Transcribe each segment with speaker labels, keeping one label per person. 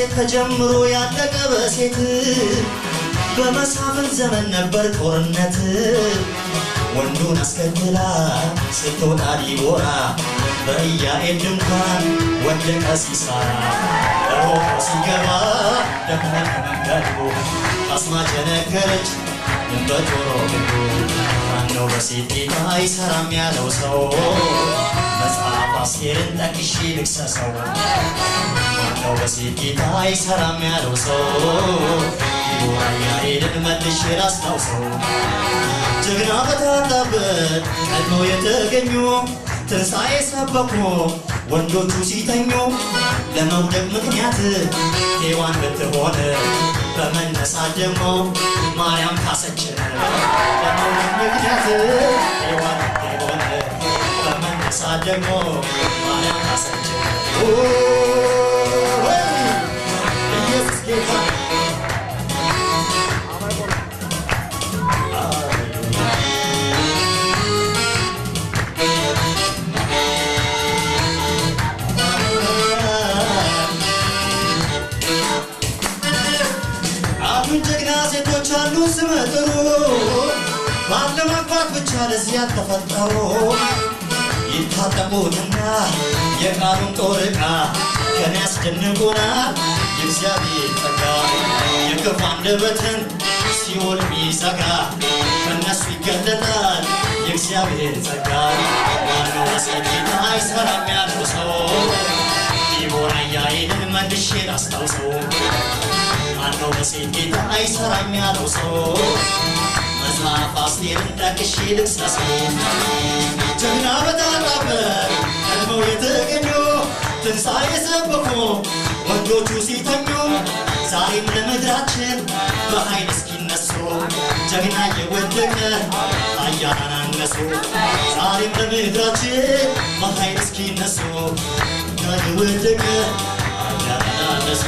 Speaker 1: በሴት ተጀምሮ ያለቀ በሴት በመሳፍንት ዘመን ነበር ጦርነት ወንዱን አስከትላ ስትወጣ ዲቦራ በኢያኤል ድንኳን ወደቀ ሲሳራ ሮጦ ሲገባ ደግሞ ከመንገዱ አስማ ቸነከረች በጆሮ ግንዱ ማነው በሴት ጌታ አይሰራም ያለው ሰው መጽሐፍ አስቴርን ጠቅሼ ልክሰሰው ማነው በሴት ጌታ አይሰራም ያለው ሰው ዲቦራ ኢያኤልን መልሼ ላስታውሰው ጀግና በታጣበት ቀድመው የተገኙ ትንሣኤ ሰበኩ ወንዶቹ ሲተኙ ለመውደቅ ምክንያት ሔዋን ብትሆን በመነሳት ደግሞ ማርያም ካሰች ለመውደቅ ምክንያት ሔዋን ብትሆን በመነሳት ደግሞ ማርያም ካሰች ኢየሱስ ጌታ ስመጥሩ ባለማግባት ብቻ ለዚህ ያልተፈጠሩ ይታጠቁትና የቃሉን ጦር ዕቃ ከኔ ያስደንቁናል የእግዚአብሔር ጸጋ የክፉ አንደበትን ሲኦል ሚዘጋ ከእነሱ ይገለጣል የእግዚአብሔር ጸጋ ማነው በሴት ጌታ አይሰራም ያለው ሰው ዲቦራ ኢያኤልን መልሼ ላስታውሰው ማነው በሴት ጌታ አይሰራም ያለው ሰው መጽሐፍ አስቴርን ጠቅሼ ልክሰሰው ጀግና በታጣበት ቀድመው የተገኙ ትንሣኤ ሰበኩ ወንዶቹ ሲተኙ ዛሬም ለምድራችን በኃይል እስኪነሱ ጀግና እየወደቀ ኃያላን አነሱ ዛሬም ለምድራችን በኃይል እስኪነሱ እየወደቀ ኃያላን አነሱ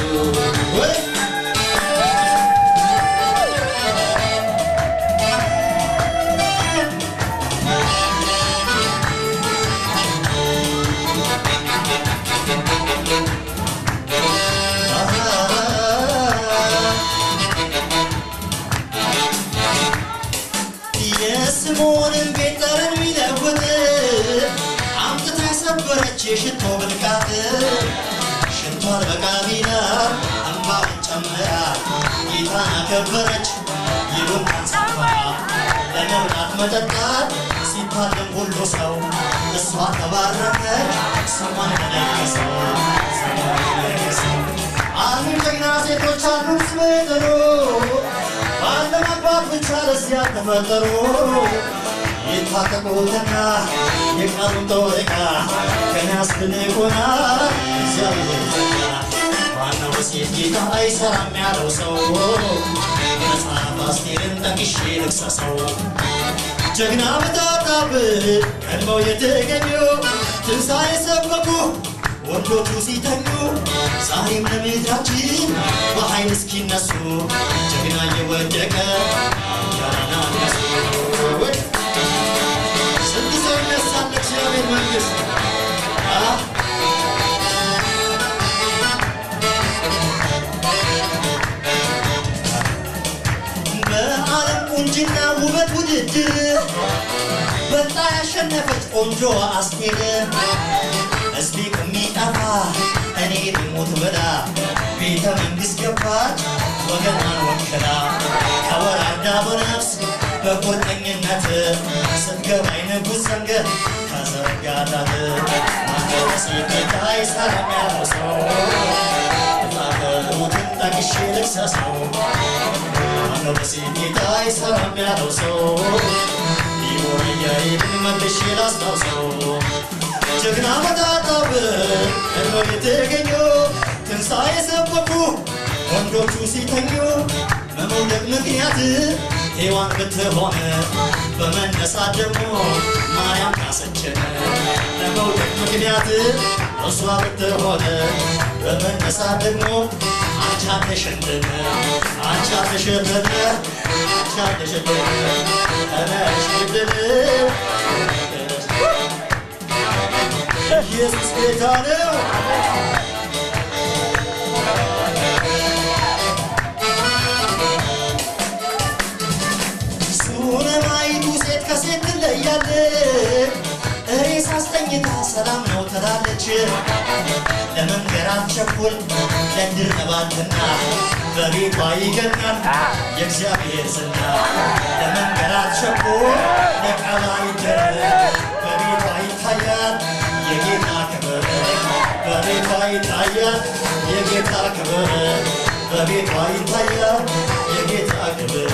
Speaker 1: ስምዖንን ቤት ጠረን ሚለውጥ አምጥታ ሰበረች የሽቶ ብልቃጥ ሽንቷን በቃቢላ እንባውን ጨምራ ጌታን አከበረች ይሉኝታን ሰፋ ለመብላት መጠጣት ሲታለም ሁሉ ሰው እሷ ተባረከች ስሟን ተነገሰው አሁን ጀግና ሴቶች አሉ ስመጥሩ ባለማግባት ብቻ ለዚህ ያልተፈጠሩ ይታጠቁትና የቃሉን ጦር ዕቃ ከኔ ያስደንቁናል እግዚአብሔር ጸጋ ማነው በሴት ጌታ አይሰራም ያለው ሰው መጽሐፍ አስቴርን ጠቅሼ ልክሰሰው ጀግና በታጣበት ቀድመው የተገኙ ትንሣኤ ሰበኩ ወንዶቹ ሲተኙ ዛሬም ለምድራችን በኃይል እስኪነሱ ጀግና እየወደቀ ኃያላን አነሱ ስንት ሰው ይነሳል ለእግዚአብሔር መንግሥት በዓለም ቁንጅና ውበት ውድድር በልጣ ያሸነፈች ቆንጆ አስቴር እስቲ ከሚጠፋ እኔ ልሞት ብላ ቤተ መንግሥት ገባች ወገኗን ወክላ ተወራዳ በነፍስ በቁርጠኝነት ስትገባ የንጉሥ ዘንግ ከዘረጋታት ማነው በሴት ጌታ አይሰራም ያለው ሰው ሩትን ጠቅሼ ልክሰሰው ማነው በሴት ጌታ አይሰራም ያለው ሰው ዲቦራ ኢያኤልን መልሼ ላስታውሰው ጀግና በታጣበት ቀድመው የተገኙ ትንሣኤ ሰበኩ ወንዶቹ ሲተኙ በመውደቅ ምክንያት ሔዋን ብትሆን በመነሳት ደግሞ ማርያም ካሰችን ለመውደቅ ምክንያት እሷ ብትሆን በመነሳት ደግሞ አንቺ አለሽልን አንቺ አለሽልን አንቺ አለሽልን ተነሽልን ኢየሱስ ጌታ ነው ለጌታ ሰላም ነው ትላለች ለመንገራት ቸኩል ለድር ነባትና በቤቷ ይገኛል የእግዚአብሔር ዝና ለመንገራት ቸኩል ለቃላ ይደረግ በቤቷ ይታያል የጌታ ክብር በቤቷ ይታያል የጌታ ክብር በቤቷ ይታያል የጌታ ክብር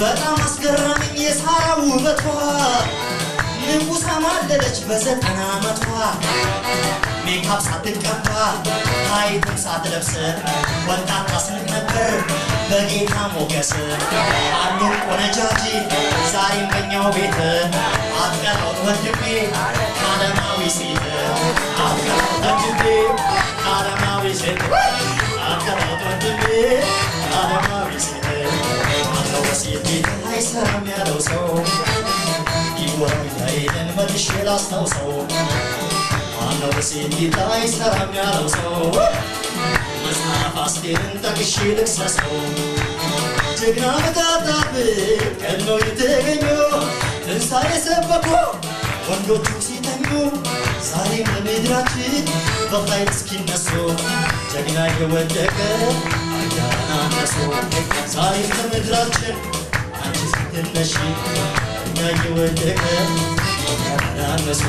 Speaker 1: በጣም አስገራሚኝ የሳራ ውበቷ ንጉሥ አማለለች በ90 ዓመቷ ሜካፕ ሳትቀባ ታይትም ሳትለብስ ወጣት ታስንቅ ነበር በጌታ ሞገስ አሉ ቆነጃጂ ዛሬም በኛው ቤት አትቀረው ወንድሜ ዓለማዊ ሴት አትቀረው ወንድሜ ዓለማዊ ሴት አትቀረው ወንድሜ ዓለማዊ ሴት አለው በሴት ቤት አይሰራም ያለው ሰው ይወራይን መልሼ ላስታውሰው አለው በሴት ቤት አይሰራም ያለው ሰው መጽሐፍ አስቴርን ጠቅሼ ልክሰሰው ጀግና መጣጣብ ቀድሞ የተገኙ ትንሣኤ ሰበኩ ወንዶቹ ሲተኙ ዛሬም በምድራችን በኃይል እስኪነሱ ጀግና የወደቀ አያናነሱ ዛሬም በምድራችን አንቺ ስትነሺ ጀግና የወደቀ አያናነሱ